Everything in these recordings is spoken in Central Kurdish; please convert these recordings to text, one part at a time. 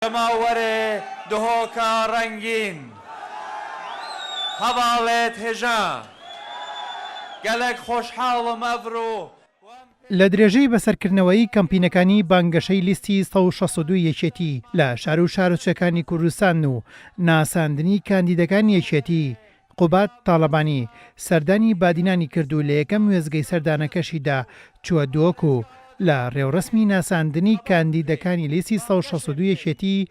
جەماوەرێ دهۆکە ڕەنگین هەواڵێت هێژە گەلێک خۆشحاڵم ئەڤڕۆ لە درێژەی بەسەرکردنەوەی کەمپینەکانی بانگەشەی لیستی 162 یەکێتی لە شار و شارۆچەکانی کوردستان و ناساندنی کاندیدەکانی یەکێتی قوبات تاڵەبانی سەردانی بادینانی کرد و لە یەکەم وێزگەی سەردانەکەشیدا چووە دۆک و لە ڕێوڕسمی ناساندنی کاندیدەکانی لیستی 162 یەکێتی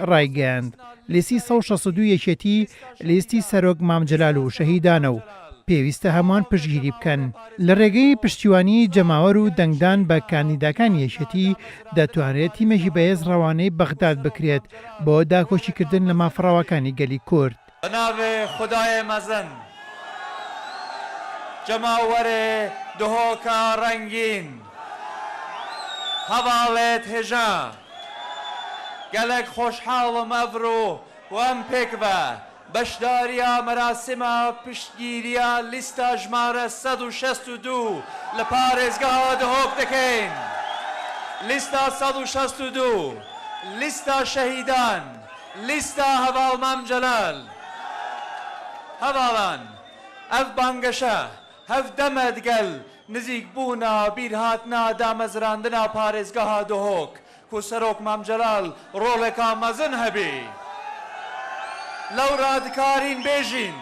ڕایگەیاند. لیستی 162 یەکێتی لیستی سەرۆک مامجەلال و شەهیدانە و پێویستە هەمووان پشتگیری بکەن. لە ڕێگەی پشتیوانی جەماوەر و دەنگدان بە کاندیداکانی یەکێتی دەتوانرێت تیمێکی بەهێز ڕەوانەی بەغداد بکرێت بۆ داکۆچیکردن لە مافڕاوەکانی گەلی کورد. بەناوێ خودایە مەزن جەماوەرێ دهۆکە ڕەنگین هەواڵێت هێژە گەلێک خۆشحاڵم ئەڤڕۆ وەم پێک بە بەشداریە مەراسیمە پشتگیریە لیستە ژمارە 162 لە پارێزگاها دهۆک دەکەین. لیستە 162 لیستە شەهیدان لیستە هەواڵ مامجەلال. هەواڵان ئەف بانگەشە هەفدەمە دگەل نزیک بوونا بیرهاتنا دامەزراندنا پارێزگاها دهۆک کو سەرۆک مامجەلال ڕۆڵێکا مەزن هەبێ لەو ڕادکارین بێژین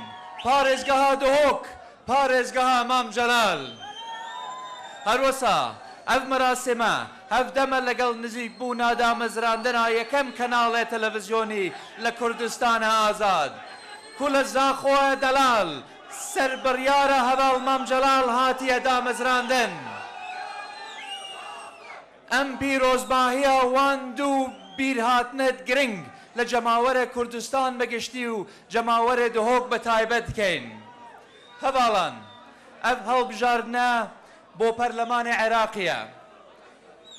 پارێزگەها دهۆک پارێزگەها مامجەلال. هەروەسا ئەف مەراسیمە هەفدەمە لەگەڵ نزیک بوونا دامەزراندنا یەکەم کەناڵێ تەلەڤیزیۆنی لە کوردستانە ئازاد کو لە زاخۆە دەلال سەربڕیارە هەواڵ مامجەلال هاتیە دامەزراندن. ئەم پیرۆزباهیە وان دوو بیرهاتنت گرنگ لە جەماوەرە کوردستان بەگشتی و جەماوەرە دهۆک بە تایبەت بکەین. هەواڵان ئەف هەڵبژاردنە بۆ پەرلەمانی عێراقیە.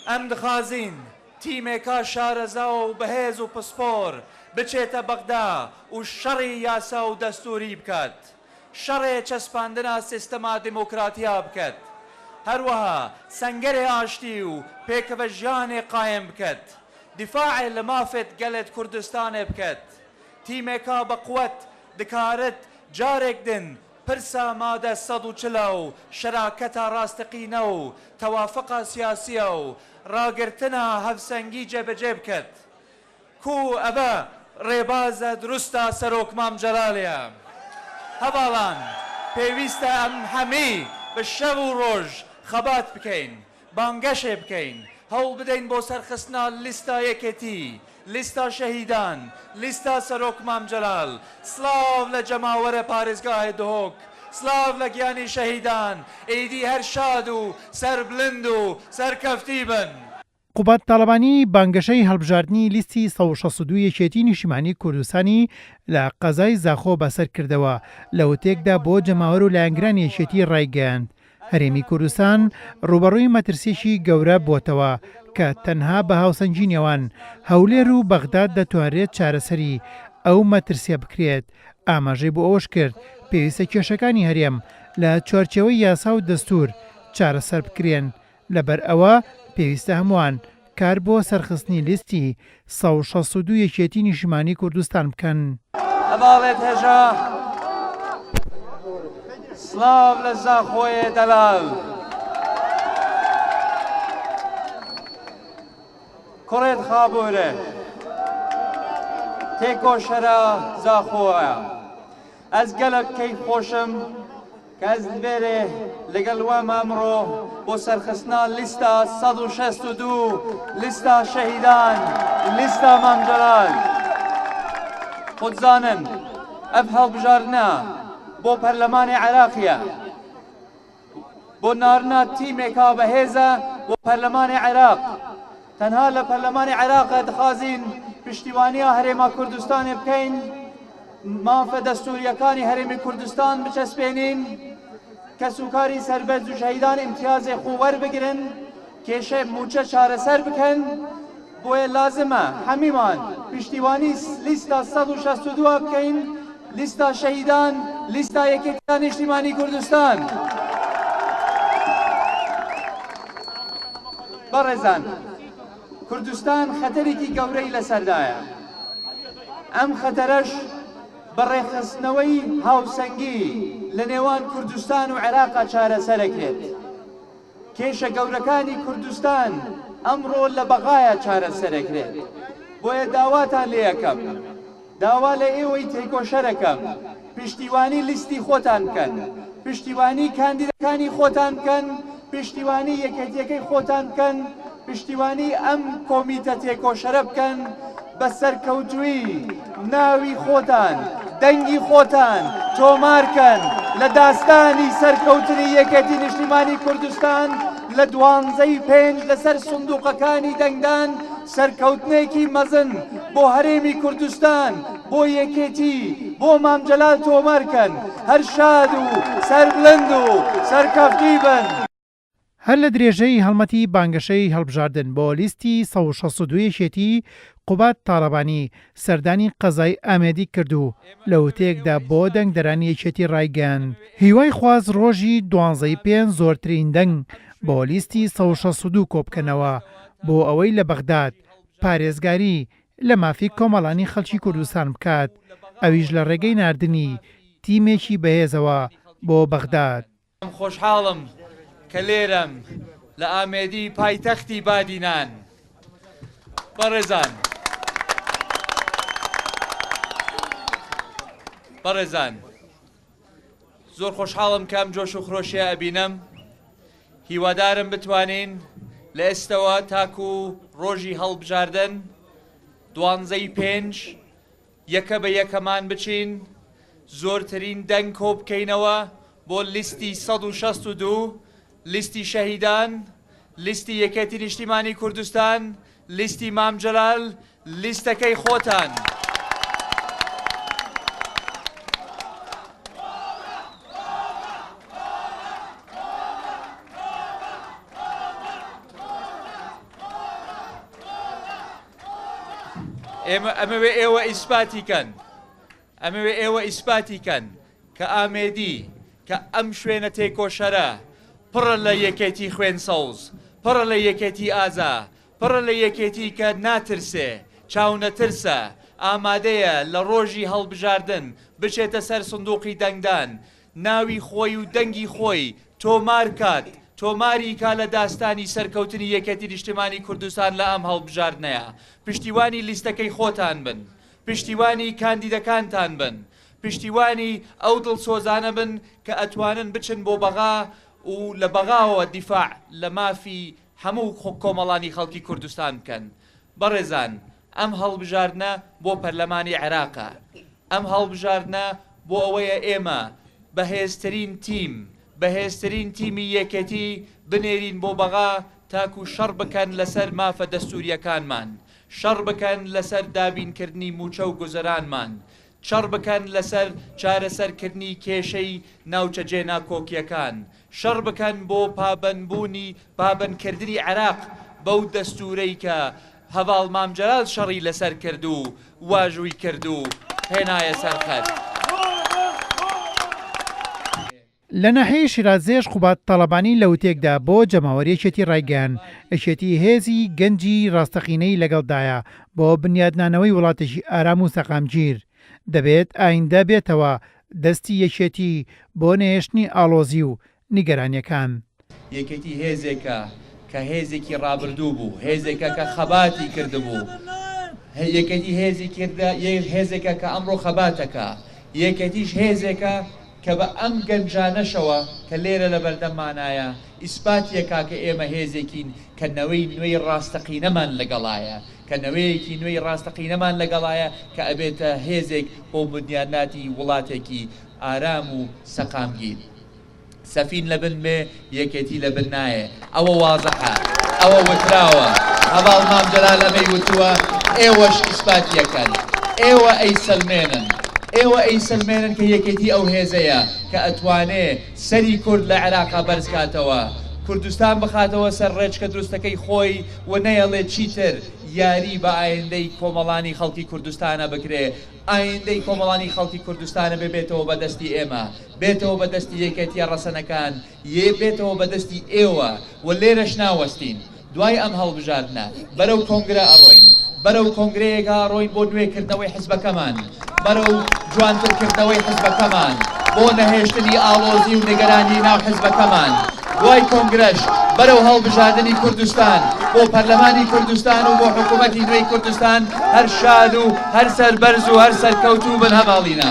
ئەم دخوازین تیمێکا شارەزا و بەهێز و پسپۆر بچێتە بەغدا و شەڕی یاسا و دەستوری بکات. شەڕێ چەسپاندنا سیستەما دیموکراتیا بکات. هەروەها سەنگەرێ ئاشتی و پێکەوە ژیانێ قایم بکات. دیفاعێ لە مافێت گەلێت کوردستانێ بکات. تیمێکا بە قووەت دکارت جارێک دن پرسە مادە 140 و شەراکەتە ڕاستەقینە و تەوافقە سیاسیە و ڕاگرتنە هەفسەنگی جێبەجێ بکات. کو ئەبە ڕێبازە دروستە سەرۆک مامجەلالە. هەواڵان پێویستە ئەم هەمووی بە شەو و ڕۆژ خەبات بکەین بانگەشێ بکەین هەوڵ بدەین بۆ سەرخستنا لیستە یەکێتی لیستە شەهیدان لیستە سەرۆک مامجەلال. سلااو لە جەماوەرە پارێزگای دهۆک سلااو لە گیانی شەهیدان ئیدی هەر شاد و سەربلند و سەرکەفتی بن. قوبات تاڵەبانی بانگەشەی هەڵبژاردننی لیستی 162 یەکێتی نیشتیمانی کوردستانی لە قەزای زاخۆ بەسەر کردەوە لە وتێکدا بۆ جەماوەر و لایەنگرانی یەکێتی ڕایگەیاند. هەرێمی کوردستان ڕوبەڕووی مەترسیێکی گەورە بووەتەوە کە تەنها بە هاوسەنگی نێوان هەولێر و بەغداد دەتوانرێت چارەسەری ئەو مەترسیە بکرێت. ئاماژەی بۆ ئەوەش کرد پێویستە کێشەکانی هەرێم لە چوارچێوەی یاسا و دەستور چارەسەر بکرێن. لەبەر ئەوە پێویستە هەمووان کار بۆ سەرخستنی لیستی 162 یەکێتی نیشتیمانی کوردستان بکەن. هەواڵێت هێژە سلااو لە زاخۆیە دەلال کوڕێت خابوورە تێکۆشەرە زاخۆیە. ئەس گەلک کەیف خۆشم کە ئەس دبێرێ لەگەڵ وام ئەمڕۆ بۆ سەرخستنا لیستە 162 لیستە شەهیدان لیستە مامجەلال. خودزانن ئەف هەڵبژاردنە بۆ پەرلەمانی عێراقیە بۆ نارنا تیمێکا بەهێزە بۆ پەرلەمانی عێراق. تەنها لە پەرلەمانی عێراقە دخوازین پشتیوانیە هەرێما کوردستانێ بکەین مافە دەستوریەکانی هەرێمی کوردستان بچەسپێنین کە سوکاری سەربەرز و شەهیدان ئیمتیازێ خۆ وەربگرن کێشە موچە چارەسەر بکەن. بۆیە لازمە هەمیمان پشتیوانی لیستە 162 بکەین لیستە شەهیدان لیستە یەکێتیان نیشتیمانی کوردستان. بەڕێزان کوردستان خەتەرێکی گەورەی لەسەردایە. ئەم خەتەرەش بەڕێخستنەوەی هاوسەنگی لە نێوان کوردستان و عێراقا چارەسەرەکرێت. کێشە گەورەکانی کوردستان ئەمڕۆ لە بەغایە چارەسەرەکرێت. بۆیە داواتان لێ یەکەم، داوا لە ئێوەی تێکۆشەرەکەم، پشتیوانی لیستی خۆتان بکەن، پشتیوانی کاندیدەکانی خۆتان بکەن، پشتیوانی یەکێتیەکەی خۆتان بکەن، پشتیوانی ئەم کۆمیتە تێکۆشەرە بکەن بە سەرکەوتووی ناوی خۆتان، دەنگی خۆتان تۆمارکەن لە داستانی سەرکەوتنی یەکێتی نیشتیمانی کوردستان لە 12/5 لەسەر سندوقەکانی دەنگدان سەرکەوتنێکی مەزن بۆ هەرێمی کوردستان، بۆ یەکێتی، بۆ مامجەلال تۆمارکەن، هەر شاد و سەربلند و سەرکەفتی بن. هەر لە درێژەی هەڵمەتی بانگەشەی هەڵبژاردن بۆ لیستی 162 یەکێتی قوبات تاڵەبانی سەردانی قەزای ئامێدی کردو لە وتەیەکدا بۆ دەنگدەرانی یەکێتی ڕایگەیاند. هیوای خواست ڕۆژی 12/5 زۆرترین دەنگ بۆ لیستی 162 کۆبکەنەوە بۆ ئەوەی لە بەغداد پارێزگاری لە مافی کۆمەڵانی خەڵکی کوردستان بکات، ئەویش لە ڕێگەی ناردنی تیمێکی بەهێزەوە بۆ بەغداد. خۆشحاڵم کە لێرەم لە ئامێدی پایتەختی بادینان. بەڕێزان زۆر خۆشحاڵم کام جۆش و خرۆشیە ئەبینم. هیوادارم بتوانین لە ئێستەوە تاکو ڕۆژی هەڵبژاردن 12/5 یەکە بە یەکەمان بچین، زۆرترین دەنگ کۆ بکەینەوە بۆ لیستی 162، لیستی شەهیدان، لیستی یەکێتی نیشتیمانی کوردستان، لیستی مامجەلال، لیستەکەی خۆتان. ئەمەوێ ئێوە ئیسپاتیکەن کە ئامێدی کە ئەم شوێنە تێکۆشەرە پڕە لە یەکێتی خوێن سەوز، پڕە لە یەکێتی ئازا، پڕە لە یەکێتی کە ناترسێ، چاو نەترسە، ئامادەیە لە ڕۆژی هەڵبژاردن بچێتە سەر سندوقی دەنگدان، ناوی خۆی و دەنگی خۆی تۆمار کات، تۆماری کا لە داستانی سەرکەوتنی یەکێتی نیشتیمانی کوردستان لە ئەم هەڵبژاردنەیە. پشتیوانی لیستەکەی خۆتان بن، پشتیوانی کاندیدەکانتان بن، پشتیوانی ئەو دڵسۆزانە بن کە ئەتوانن بچن بۆ بەغا و لە بەغاوە دیفاع لە مافی هەموو کۆمەڵانی خەڵکی کوردستان بکەن. بەڕێزان ئەم هەڵبژاردنە بۆ پەرلەمانی عێراقە، ئەم هەڵبژاردنە بۆ ئەوەیە ئێمە بەهێزترین تیمی یەکێتی بنێرین بۆ بەغا تاکو شەڕ بکەن لەسەر مافە دەستوریەکانمان، شەڕ بکەن لەسەر دابینکردنی موچە و گوزەرانمان، شەڕ بکەن لەسەر چارەسەرکردنی کێشەی ناوچە جێناکۆکیەکان، شەڕ بکەن بۆ پابەندکردنی عێراق بەو دەستورەی کە هەڤاڵ مامجەلال شەڕی لەسەر کرد و واژووی کرد و هێنایە سەرخەت. لە ناحەیەی شیرازێش قوبات تاڵەبانی لە وتێکدا بۆ جەماوەریەکێتی ڕایگەیان ئەشێتی هێزی گەنجی ڕاستەقینەی لەگەڵدایە بۆ بنیادنانەوەی وڵاتێکی ئارام و سەقامگیر. دەبێت ئایندە بێتەوە دەستی یەکێتی بۆ نێشتنی ئاڵۆزی و نیگەرانیەکان. یەکێتی هێزێکە کە هێزێکی ڕابردوو بوو، هێزێکە کە خەباتی کردبوو، یەکێتی هێزێکە کە ئەمڕۆ خەباتەکە، یەکێتیش هێزێکە کە بە ئەم گەنجانەشەوە کە لێرە لە بەردەممانایە ئیسپاتیەکا کە ئێمە هێزێکین کە نەوەی نوێی ڕاستەقینەمان لەگەڵایە، کە نەوەیەکی نوێی ڕاستەقینەمان لەگەڵایە کە ئەبێتە هێزێک بۆ بنیادناتی وڵاتێکی ئارام و سەقامگیر. سەفین لە بن بێ یەکێتی لە بن نایە، ئەوە وازەحە، ئەوە وتراوە، هەڤاڵ مامجەلال ئەمەی وتووە، ئێوەش ئیسپاتیەکەن، ئێوە ئەیسەلمێنن، ئێوە ئەیسەلمێنن کە یەکێتی ئەو هێزەیە کە ئەتوانێ سەری کورد لە عێراقا بەرزکاتەوە، کوردستان بخاتەوە سەر ڕێچکە دروستەکەی خۆی و نەیەڵێ چیتر یاری بە ئایندەی کۆمەڵانی خەڵکی کوردستانە بکرێ، ئایندەی کۆمەڵانی خەڵکی کوردستانە بێتەوە بەدەستی ئێمە، بێتەوە بەدەستی یەکێتیە ڕەسەنەکان، بێتەوە بەدەستی ئێوە و لێرەش ناوەستین. دوای ئەم هەڵبژاردنە بەرەو کۆنگرە ئەڕۆین بەرەو کۆنگرەیەکە ڕۆین بۆ نوێکردنەوەی حزبەکەمان بەرەو جوانترکردنەوەی حزبەکەمان بۆ نەهێشتنی ئاڵۆزی و نیگەرانی ناو حزبەکەمان دوای کۆنگرەش بەرەو هەڵبژاردننی کوردستان بۆ پەرلەمانی کوردستان و بۆ حکوومەتی نوێی کوردستان هەر شاد و هەر سەربەرز و هەر سەرکەوتوو بن هەماڵینە.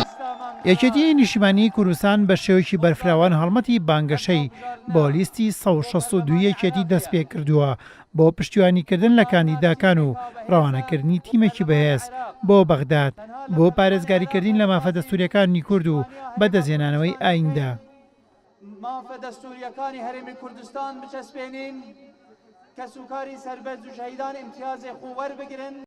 یەکێتی نیشتیمانی کوردستان بە شێوەیەکی بەرفراوان هەڵمەتی بانگەشەی بۆ لیستی 162 یەکێتی دەست پێ کردووە بۆ پشتیوانیکردن لە کاندیداکان و ڕەوانەکردنی تیمێکی بەهێز بۆ بەغداد بۆ پارێزگاریکردین لە مافە دەستوریەکانی کورد و بەدەستهێنانەوەی ئایندا. مافە دەستوریەکانی هەرێمی کوردستان بچەسپێنین کە سوکاری سەربەرز و شەهیدان ئیمتیازێ خۆ وەربگرن.